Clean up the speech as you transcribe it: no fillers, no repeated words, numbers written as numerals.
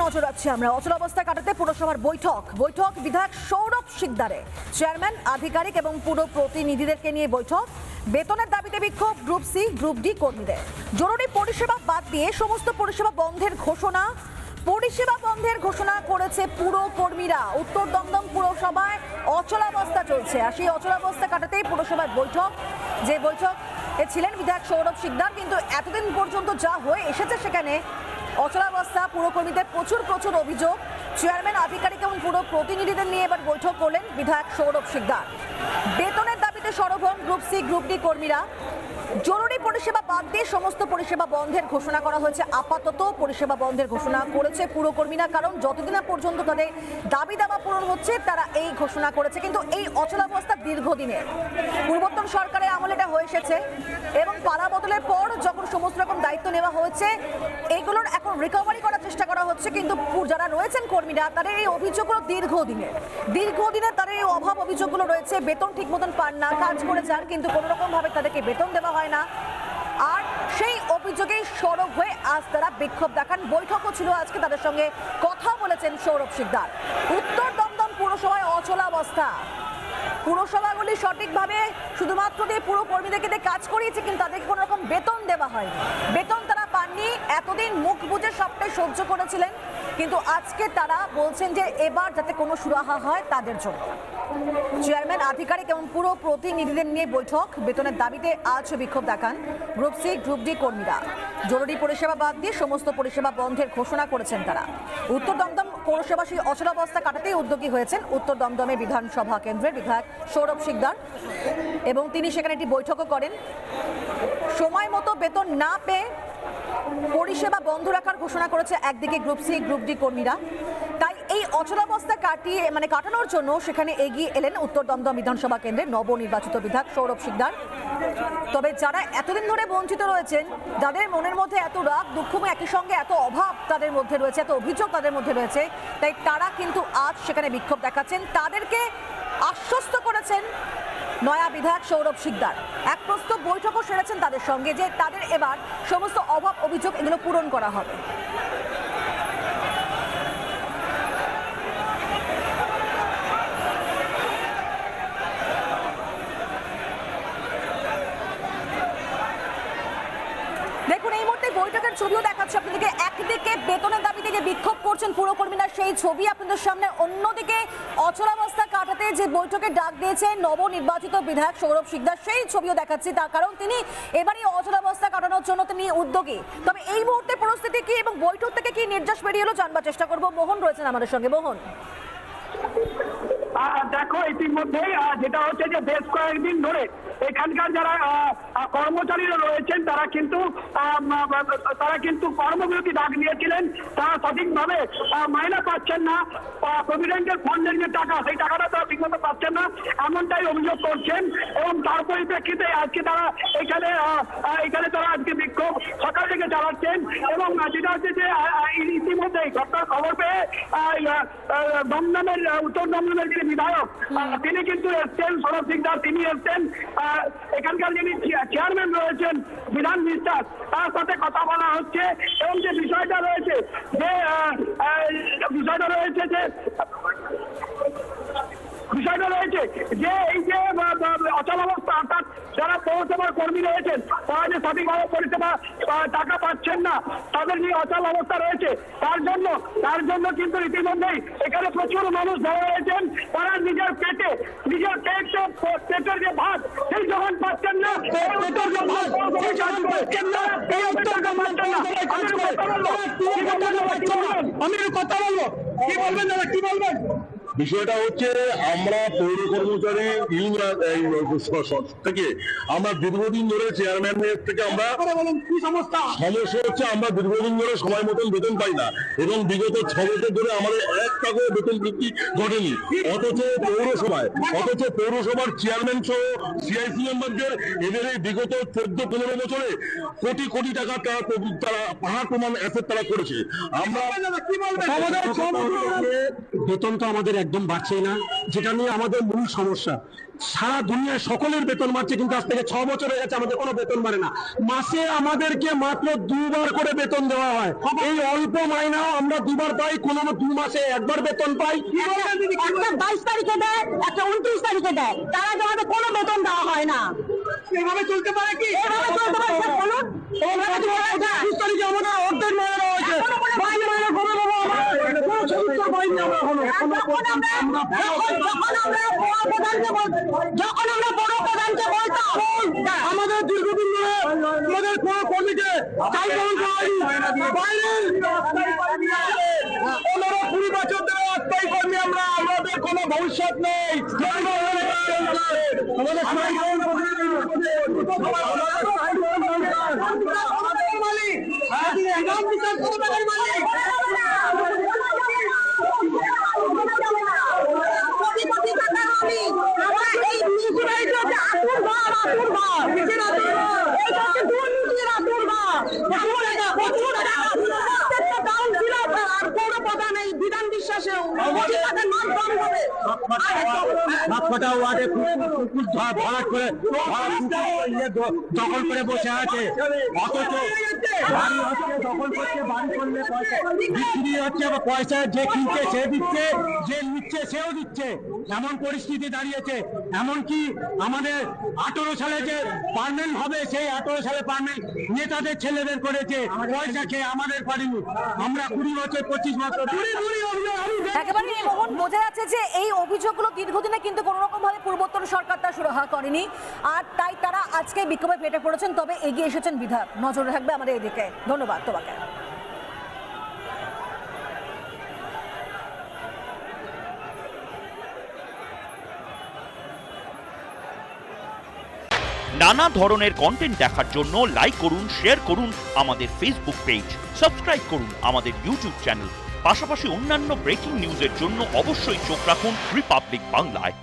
নজর রাখছি আমরা অচলাবস্থা কাটাতে পুরসভার বৈঠক বিধায়ক সৌরভ শিকদারে চেয়ারম্যান আধিকারিক এবং পুরো প্রতিনিধিদেরকে নিয়ে বৈঠক। বেতনের দাবিতে বিক্ষোভ গ্রুপ সি গ্রুপ ডি কর্মীদের। জরুরি পরিষেবা বাদ দিয়ে সমস্ত পরিষেবা বন্ধের ঘোষণা করেছে পুরো কর্মীরা। উত্তর দমদম পুরসভায় অচলাবস্থা চলছে আর সেই অচলাবস্থা কাটাতেই পুরসভার বৈঠক ছিলেন বিধায়ক সৌরভ শিকদার। কিন্তু এতদিন পর্যন্ত যা হয়ে এসেছে সেখানে অচলাবস্থা পুরকর্মীদের প্রচুর অভিযোগ। চেয়ারম্যান আধিকারিক এবং পুরো প্রতিনিধিদের নিয়ে এবার বৈঠক করলেন বিধায়ক সৌরভ শিকদার। বেতনের দাবিতে সরব হন গ্রুপ সি গ্রুপ ডি কর্মীরা। জরুরি পরিষেবা বাদ দিয়ে সমস্ত পরিষেবা বন্ধের ঘোষণা করা হয়েছে। আপাতত পরিষেবা বন্ধের ঘোষণা করেছে পুরকর্মীরা, কারণ যতদিন পর্যন্ত তাদের দাবি দাবা পূরণ হচ্ছে তারা এই ঘোষণা করেছে। কিন্তু এই অচলাবস্থা দীর্ঘদিনের, পূর্বতন সরকারের আমলে এটা হয়ে এসেছে এবং পালা বদলের পর যখন সমস্ত রকম দায়িত্ব নেওয়া হয়েছে এগুলোর এখন রিকভারি করার চেষ্টা করা হচ্ছে। কিন্তু যারা রয়েছেন কর্মীরা তাদের এই অভিযোগগুলো দীর্ঘদিনের তাদের এই অভাব অভিযোগগুলো রয়েছে। বেতন ঠিক মতন পান না, কাজ করে যান কিন্তু কোনো রকম ভাবে তাদেরকে বেতন দেওয়া হয় না। আর সেই অভিযোগেই সরব হয়ে আজ তারা বিক্ষোভ দেখান। বৈঠকও ছিল আজকে, তাদের সঙ্গে কথা বলেছেন সৌরভ শিকদার। উত্তর দমদম পুরসভায় অচলাবস্থা, পুরসভাগুলি সঠিকভাবে শুধুমাত্র দিয়ে পুরো কর্মীদেরকে দিয়ে কাজ করিয়েছে কিন্তু তাদেরকে কোনো রকম বেতন দেওয়া হয়নি। বেতন তারা পাননি, এতদিন মুখ বুজে সবটাই সহ্য করেছিলেন। কিন্তু আজকে তারা বলছেন যে এবার যাতে কোনো সুরাহা হয় তাদের জন্য। চেয়ারম্যান আধিকারিক এবং পুরো প্রতিনিধিদের নিয়ে বৈঠক। বেতনের দাবিতে আজ বিক্ষোভ দেখান গ্রুপ সি গ্রুপ ডি কর্মীরা। জরুরি পরিষেবা বাদ দিয়ে সমস্ত পরিষেবা বন্ধের ঘোষণা করেছেন তারা। উত্তর দমদম পৌরসভাসী অচলাবস্থা কাটাতেই উদ্যোগী হয়েছেন উত্তর দমদমের বিধানসভা কেন্দ্রের বিধায়ক সৌরভ শিকদার এবং তিনি সেখানে একটি বৈঠকও করেন। সময় মতো বেতন না পেয়ে পরিষেবা বন্ধ রাখার ঘোষণা করেছে একদিকে গ্রুপ সি গ্রুপ ডি কর্মীরা। তাই এই অচলাবস্থা কাটানোর জন্য সেখানে এগিয়ে এলেন উত্তর দমদম বিধানসভা কেন্দ্রের নবনির্বাচিত বিধায়ক সৌরভ শিকদার। তবে যারা এতদিন ধরে বঞ্চিত রয়েছেন, যাদের মনের মধ্যে এত রাগ দুঃখ একই সঙ্গে এত অভাব তাদের মধ্যে রয়েছে, এত অভিযোগ তাদের মধ্যে রয়েছে, তাই তারা কিন্তু আজ সেখানে বিক্ষোভ দেখাচ্ছেন। তাদেরকে আশ্বস্ত করেছেন নয়া বিধায়ক সৌরভ শিকদার। এক প্রস্তুত বৈঠকও সেরেছেন তাদের সঙ্গে যে তাদের এবার সমস্ত অভাব অভিযোগ এগুলো পূরণ করা হবে। দেখুন এই মুহূর্তে বৈঠকের ছবিও দেখাচ্ছে আপনাদেরকে। একদিকে বেতনের দাবি থেকে বিক্ষোভ করছেন পুরকর্মীরা, সেই ছবি আপনাদের সামনে। অন্যদিকে অচলাবস্থা কাটাতে যে বৈঠকে ডাক দিয়েছেন নবনির্বাচিত বিধায়ক সৌরভ শিকদার, সেই ছবিও দেখাচ্ছি। তার কারণ তিনি এবারই অচলাবস্থা কাটানোর জন্য তিনি উদ্যোগী। তবে এই মুহূর্তে পরিস্থিতি কি এবং বৈঠক থেকে কি নির্দেশ বেরিয়ে এলো জানবার চেষ্টা করব। মোহন রয়েছেন আমাদের সঙ্গে। মোহন, দেখো ইতিমধ্যেই যেটা হচ্ছে যে বেশ কয়েকদিন ধরে এখানকার যারা কর্মচারীরা রয়েছেন তারা কিন্তু কর্মবিরতি ডাক দিয়েছিলেন। তারা সঠিকভাবে মাইনে পাচ্ছেন না, প্রভিডেন্টের ফান্ডের যে টাকা সেই টাকাটা তারা ঠিকমতো পাচ্ছেন না, এমনটাই অভিযোগ করছেন। এবং তার পরিপ্রেক্ষিতে আজকে তারা এখানে তারা আজকে বিক্ষোভ সকাল থেকে চালাচ্ছেন। এবং যেটা হচ্ছে যে ইতিমধ্যেই ঘটনার খবর পেয়ে উত্তর দমদমের যিনি বিধায়ক তিনি কিন্তু এসছেন, সৌরভ শিকদার তিনি এসছেন। এখানকার যিনি চেয়ারম্যান রয়েছেন বিধান বিশ্বাস, তার সাথে কথা বলা হচ্ছে। এবং যে বিষয়টা রয়েছে যে এই যে অচলাবস্থা, অর্থাৎ যারা পৌরসভার কর্মী রয়েছেন তারা যে সঠিকভাবে পরিষেবা টাকা পাচ্ছেন না, তাদের যে অচল অবস্থা রয়েছে তার জন্য কিন্তু ইতিমধ্যেই এখানে প্রচুর মানুষ ধরে রয়েছেন। তারা নিজের পেটের যে ভাত সেই যোগান পাচ্ছেন না। আমি কথা বলবো, কি বলবেন দাদা, কি বলবেন? বিষয়টা হচ্ছে আমরা পৌর কর্মচারী থেকে আমরা দীর্ঘদিন ধরে চেয়ারম্যানের থেকে আমরা সমস্যা হচ্ছে আমরা দীর্ঘদিন ধরে সময় মতন বেতন পাই না এবং বিগত 6 বছর ধরে আমাদের 1 টাকাও বেতন বৃদ্ধি ঘটেনি। অথচ পৌরসভার চেয়ারম্যান সহ সিআইসি মেম্বারদের এদের এই বিগত 14-15 বছরে কোটি কোটি টাকা তারা পাহাড় প্রমাণ অ্যাসেট তারা করেছে। আমরা বেতন তো আমাদের একদম বাড়ছেই না, যেটা নিয়ে আমাদের মূল সমস্যা। সারা দুনিয়ায় সকলের বেতন বাড়ছে, কিন্তু আজ থেকে 6 বছর হয়ে গেছে আমাদের কোনো বেতন বাড়ে না। মাসে আমাদেরকে মাত্র 2 বার করে বেতন দেওয়া হয়। এই অল্প মাইনাও আমরা 2 বার পাই, কোনো 2 মাসে 1 বার বেতন পাই। একটা 22 তারিখে দেয়, একটা 29 তারিখে দেয়, তার আগে আমাদের কোনো বেতন দেওয়া হয় না। এভাবে চলতে পারে কি? এভাবে চলতে পারে স্যার বলুন? এভাবে চলতে পারে? 25 তারিখে আমাদের অর্ধেক মাইনা দেওয়া হয়েছে। বাকি মাইনা কবে পাবো আমরা? কোনো সমস্যা পাইনি আমরা এখনো। যখন আমরা বড় প্রধানকে বলতাম আমাদের দীর্ঘদিন ধরে আমাদের কোনো কর্মীকে চাকরি করা হয়নি। বাইরের 15-20 বছর ধরে অস্থায়ী কর্মী আমরা, আমাদের কোনো ভবিষ্যৎ নেই। আমাদের বিধান বিশ্বাসে সবকটা ওয়ার্ডে ভরাট করে দখল করে বসে আছে, অথচ বাড়ি হচ্ছে, দখল করছে, বাড়ি করলে পয়সা বিক্রি হচ্ছে, বা পয়সা যে কিনছে সে দিচ্ছে, যে নিচ্ছে সেও দিচ্ছে, এমন পরিস্থিতি দাঁড়িয়েছে। এমনকি আমাদের 18 সালে যে পার্মানেন্ট হবে, সেই 18 সালে পার্মানেন্ট নেতাদের ছেলেদের করেছে, পয়সা খেয়ে আমাদের পারিনি। আমরা 20 বছর 25 বছর একেবারে মোহন, বোঝা যাচ্ছে যে এই অভিযোগগুলো দীর্ঘদিনে কিন্তু কোনো রকম ভাবে পূর্বোত্তর সরকার তা সুরাহা করেনি, আর তাই তারা আজকে বিক্ষোভে ফেটে পড়েছেন। তবে এগিয়ে এসেছেন বিধায়ক, নজরে থাকবে আমাদের এদিকে। ধন্যবাদ তোমাকে। নানা ধরনের কন্টেন্ট দেখার জন্য লাইক করুন, শেয়ার করুন আমাদের ফেসবুক পেজ, সাবস্ক্রাইব করুন আমাদের ইউটিউব চ্যানেল। পাশাপাশি অন্যান্য ব্রেকিং নিউজের জন্য অবশ্যই চোখ রাখুন রিপাবলিক বাংলায়।